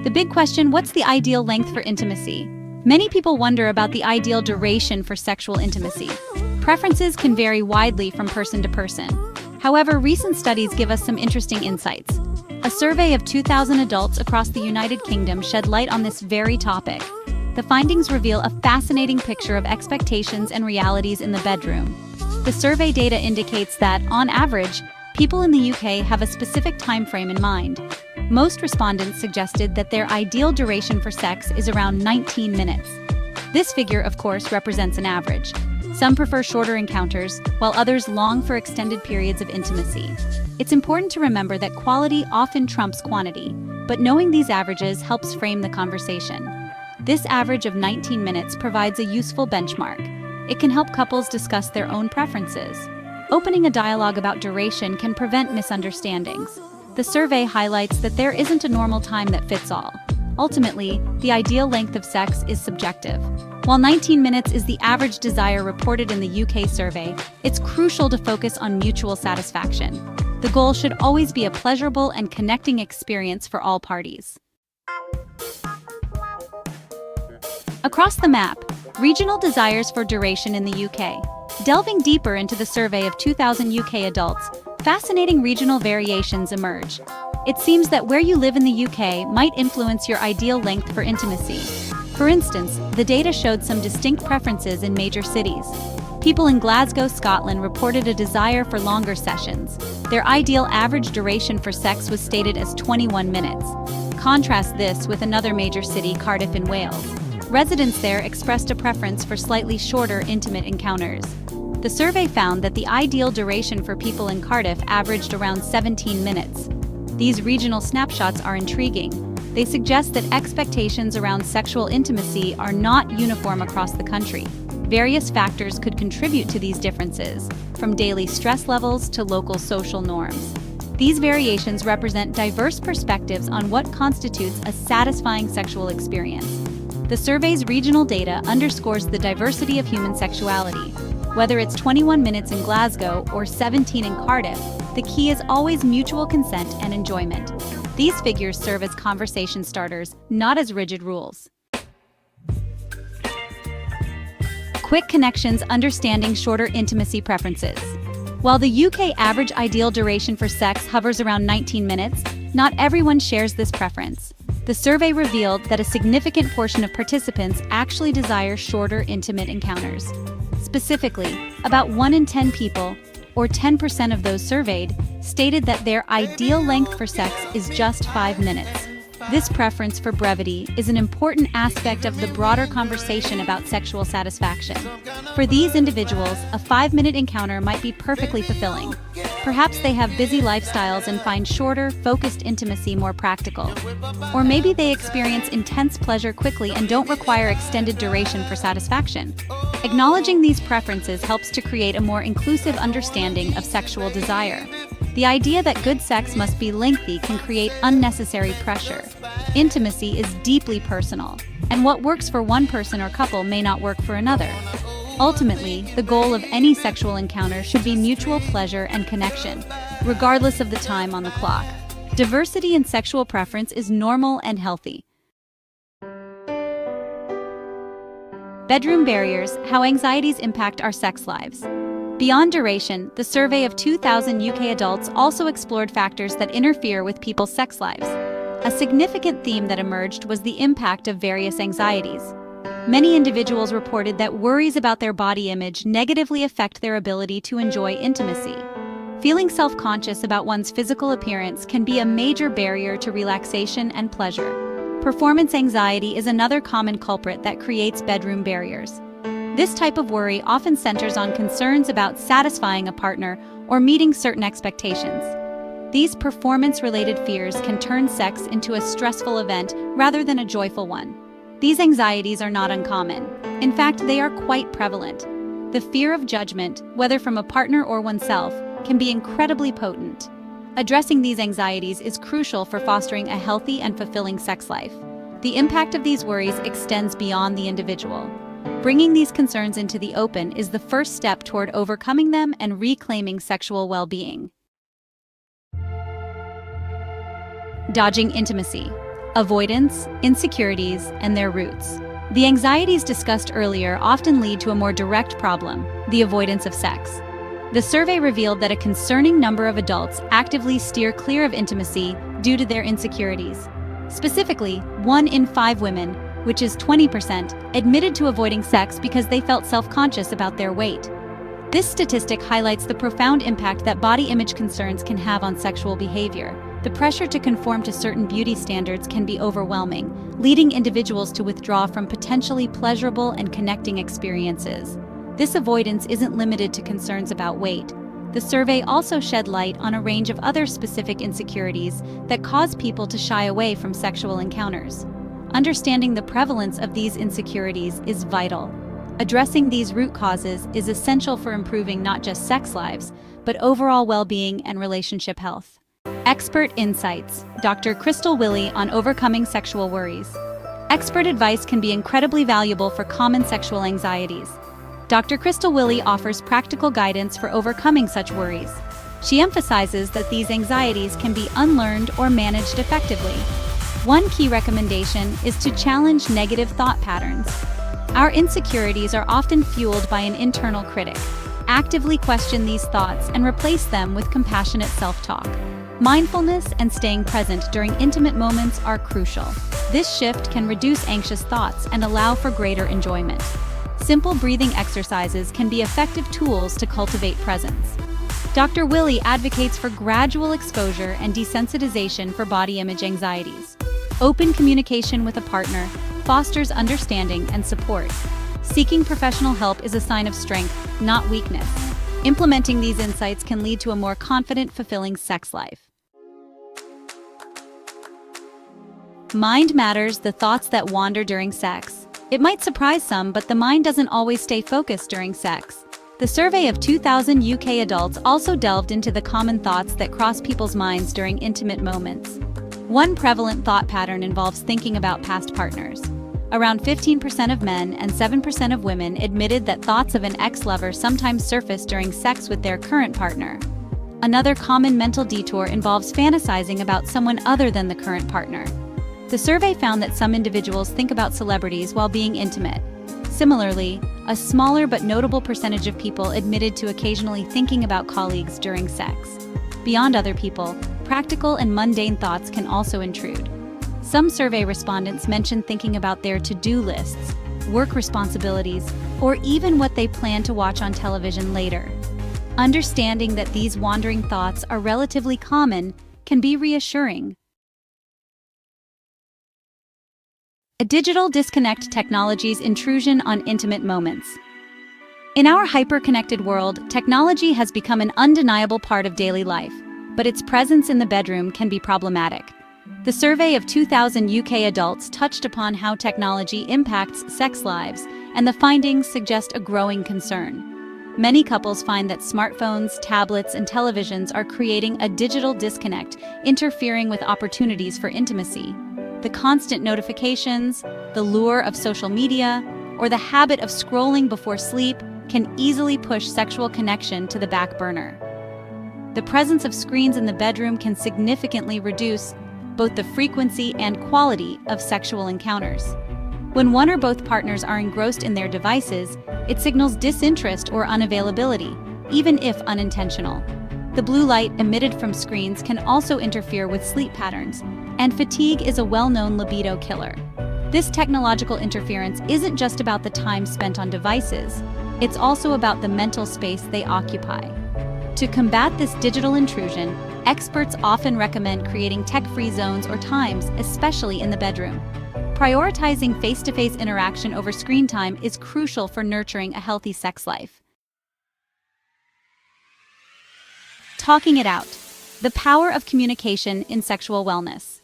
The big question, what's the ideal length for intimacy? Many people wonder about the ideal duration for sexual intimacy. Preferences can vary widely from person to person. However, recent studies give us some interesting insights. A survey of 2,000 adults across the United Kingdom shed light on this very topic. The findings reveal a fascinating picture of expectations and realities in the bedroom. The survey data indicates that, on average, people in the UK have a specific time frame in mind. Most respondents suggested that their ideal duration for sex is around 19 minutes. This figure, of course, represents an average. Some prefer shorter encounters, while others long for extended periods of intimacy. It's important to remember that quality often trumps quantity, but knowing these averages helps frame the conversation. This average of 19 minutes provides a useful benchmark. It can help couples discuss their own preferences. Opening a dialogue about duration can prevent misunderstandings. The survey highlights that there isn't a normal time that fits all. Ultimately, the ideal length of sex is subjective. While 19 minutes is the average desire reported in the UK survey, it's crucial to focus on mutual satisfaction. The goal should always be a pleasurable and connecting experience for all parties. Across the map, regional desires for duration in the UK. Delving deeper into the survey of 2,000 UK adults, fascinating regional variations emerge. It seems that where you live in the UK might influence your ideal length for intimacy. For instance, the data showed some distinct preferences in major cities. People in Glasgow, Scotland reported a desire for longer sessions. Their ideal average duration for sex was stated as 21 minutes. Contrast this with another major city, Cardiff in Wales. Residents there expressed a preference for slightly shorter, intimate encounters. The survey found that the ideal duration for people in Cardiff averaged around 17 minutes. These regional snapshots are intriguing. They suggest that expectations around sexual intimacy are not uniform across the country. Various factors could contribute to these differences, from daily stress levels to local social norms. These variations represent diverse perspectives on what constitutes a satisfying sexual experience. The survey's regional data underscores the diversity of human sexuality. Whether it's 21 minutes in Glasgow or 17 in Cardiff, the key is always mutual consent and enjoyment. These figures serve as conversation starters, not as rigid rules. Quick connections, understanding shorter intimacy preferences. While the UK average ideal duration for sex hovers around 19 minutes, not everyone shares this preference. The survey revealed that a significant portion of participants actually desire shorter, intimate encounters. Specifically, about 1 in 10 people, or 10% of those surveyed, stated that their ideal length for sex is just 5 minutes. This preference for brevity is an important aspect of the broader conversation about sexual satisfaction. For these individuals, a 5-minute encounter might be perfectly fulfilling. Perhaps they have busy lifestyles and find shorter, focused intimacy more practical. Or maybe they experience intense pleasure quickly and don't require extended duration for satisfaction. Acknowledging these preferences helps to create a more inclusive understanding of sexual desire. The idea that good sex must be lengthy can create unnecessary pressure. Intimacy is deeply personal, and what works for one person or couple may not work for another. Ultimately, the goal of any sexual encounter should be mutual pleasure and connection, regardless of the time on the clock. Diversity in sexual preference is normal and healthy. Bedroom barriers: how anxieties impact our sex lives. Beyond duration, the survey of 2,000 UK adults also explored factors that interfere with people's sex lives. A significant theme that emerged was the impact of various anxieties. Many individuals reported that worries about their body image negatively affect their ability to enjoy intimacy. Feeling self-conscious about one's physical appearance can be a major barrier to relaxation and pleasure. Performance anxiety is another common culprit that creates bedroom barriers. This type of worry often centers on concerns about satisfying a partner or meeting certain expectations. These performance-related fears can turn sex into a stressful event rather than a joyful one. These anxieties are not uncommon. In fact, they are quite prevalent. The fear of judgment, whether from a partner or oneself, can be incredibly potent. Addressing these anxieties is crucial for fostering a healthy and fulfilling sex life. The impact of these worries extends beyond the individual. Bringing these concerns into the open is the first step toward overcoming them and reclaiming sexual well-being. Dodging intimacy. avoidance, insecurities, and their roots. The anxieties discussed earlier often lead to a more direct problem, the avoidance of sex. The survey revealed that a concerning number of adults actively steer clear of intimacy due to their insecurities. Specifically, 1 in 5 women, which is 20%, admitted to avoiding sex because they felt self-conscious about their weight. This statistic highlights the profound impact that body image concerns can have on sexual behavior. The pressure to conform to certain beauty standards can be overwhelming, leading individuals to withdraw from potentially pleasurable and connecting experiences. This avoidance isn't limited to concerns about weight. The survey also shed light on a range of other specific insecurities that cause people to shy away from sexual encounters. Understanding the prevalence of these insecurities is vital. Addressing these root causes is essential for improving not just sex lives, but overall well-being and relationship health. Expert Insights. Dr. Crystal Wyllie on overcoming sexual worries. Expert advice can be incredibly valuable for common sexual anxieties. Dr. Crystal Wyllie offers practical guidance for overcoming such worries. She emphasizes that these anxieties can be unlearned or managed effectively. One key recommendation is to challenge negative thought patterns. Our insecurities are often fueled by an internal critic. Actively question these thoughts and replace them with compassionate self-talk. Mindfulness and staying present during intimate moments are crucial. This shift can reduce anxious thoughts and allow for greater enjoyment. Simple breathing exercises can be effective tools to cultivate presence. Dr. Wyllie advocates for gradual exposure and desensitization for body image anxieties. Open communication with a partner fosters understanding and support. Seeking professional help is a sign of strength, not weakness. Implementing these insights can lead to a more confident, fulfilling sex life. Mind matters, the thoughts that wander during sex. It might surprise some, but the mind doesn't always stay focused during sex. The survey of 2,000 UK adults also delved into the common thoughts that cross people's minds during intimate moments. One prevalent thought pattern involves thinking about past partners. Around 15% of men and 7% of women admitted that thoughts of an ex-lover sometimes surface during sex with their current partner. Another common mental detour involves fantasizing about someone other than the current partner. The survey found that some individuals think about celebrities while being intimate. Similarly, a smaller but notable percentage of people admitted to occasionally thinking about colleagues during sex. Beyond other people, practical and mundane thoughts can also intrude. Some survey respondents mentioned thinking about their to-do lists, work responsibilities, or even what they plan to watch on television later. Understanding that these wandering thoughts are relatively common can be reassuring. A digital disconnect technology's intrusion on intimate moments. In our hyper-connected world, technology has become an undeniable part of daily life, but its presence in the bedroom can be problematic. The survey of 2,000 UK adults touched upon how technology impacts sex lives, and the findings suggest a growing concern. Many couples find that smartphones, tablets, and televisions are creating a digital disconnect, interfering with opportunities for intimacy. The constant notifications, the lure of social media, or the habit of scrolling before sleep can easily push sexual connection to the back burner. The presence of screens in the bedroom can significantly reduce both the frequency and quality of sexual encounters. When one or both partners are engrossed in their devices, it signals disinterest or unavailability, even if unintentional. The blue light emitted from screens can also interfere with sleep patterns, and fatigue is a well-known libido killer. This technological interference isn't just about the time spent on devices, it's also about the mental space they occupy. To combat this digital intrusion, experts often recommend creating tech-free zones or times, especially in the bedroom. Prioritizing face-to-face interaction over screen time is crucial for nurturing a healthy sex life. Talking it out. The power of communication in sexual wellness.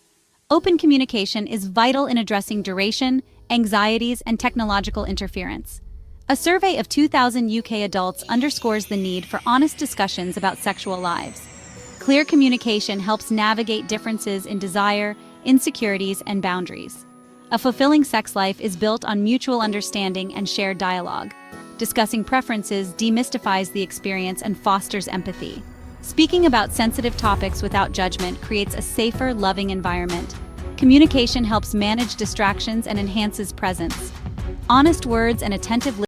Open communication is vital in addressing duration, anxieties, and technological interference. A survey of 2,000 UK adults underscores the need for honest discussions about sexual lives. Clear communication helps navigate differences in desire, insecurities, and boundaries. A fulfilling sex life is built on mutual understanding and shared dialogue. Discussing preferences demystifies the experience and fosters empathy. Speaking about sensitive topics without judgment creates a safer, loving environment. Communication helps manage distractions and enhances presence. Honest words and attentive